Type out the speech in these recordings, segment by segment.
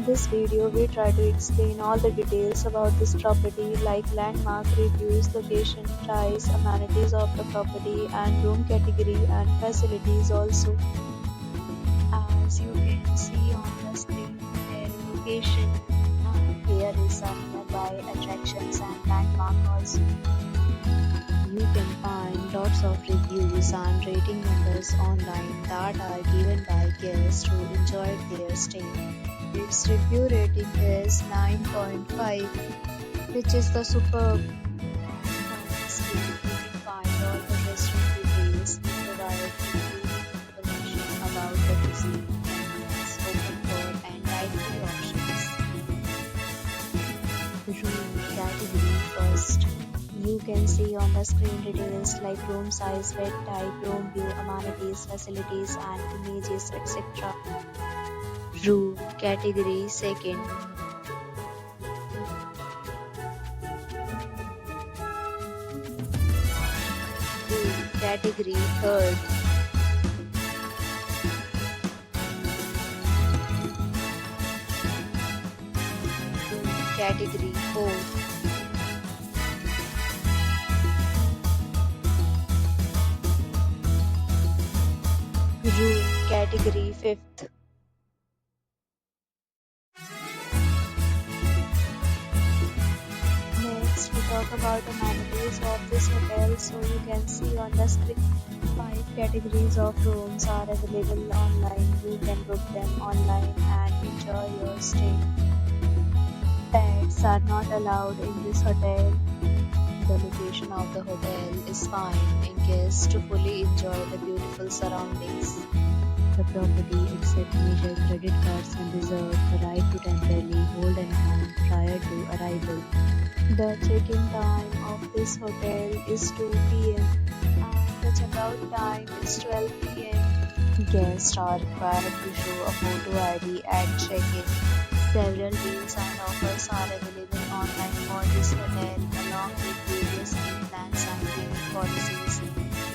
this video, we try to explain all the details about this property like landmark, reviews, location, price, amenities of the property, and room category and facilities also. As you can see on the screen, their location, and here is some nearby attractions and landmark also. You can find lots of reviews and rating numbers online that are given by guests who enjoyed their stay. Its review rating is 9.5, which is the superb. On the screen, you can find all the restaurant details. We provide complete information about the cuisine, menus, open for and dine-in options. Room category first. You can see on the screen details like room size, bed type, room view, amenities, facilities, and images, etc. Room category second. Room category third. Room category fourth. Room category fifth. Next, we talk about amenities of this hotel. So you can see on the screen, 5 categories of rooms are available online. You can book them online and enjoy your stay. Pets are not allowed in this hotel. The location of the hotel is fine and guests to fully enjoy the beautiful surroundings. The property accepts major credit cards and reserves the right to temporarily hold an amount prior to arrival. The check-in time of this hotel is 2 p.m. and the check-out time is 12 p.m. Guests are required to show a photo ID at check-in. Several deals and offers are available online for this hotel along with various meal plans and payment policies.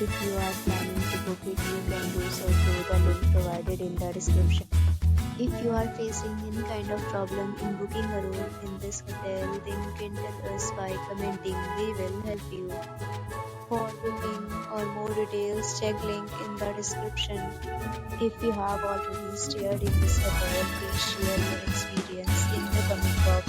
If you are planning to book it, you can do so through the link provided in the description. If you are facing any kind of problem in booking a room in this hotel, then you can tell us by commenting. We will help you. For booking or more details, check link in the description. If you have already stayed in this hotel, please share your experience in the comment box.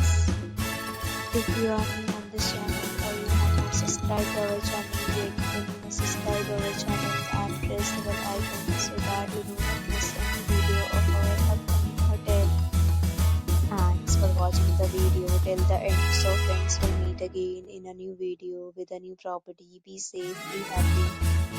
If you are new on this channel or you have not subscribed our channel yet, then you must subscribe our channel and press the bell icon so that you do not miss any video of our upcoming hotel. Thanks for watching the video till the end. So friends, will meet again in a new video with a new property. Be safe, be happy.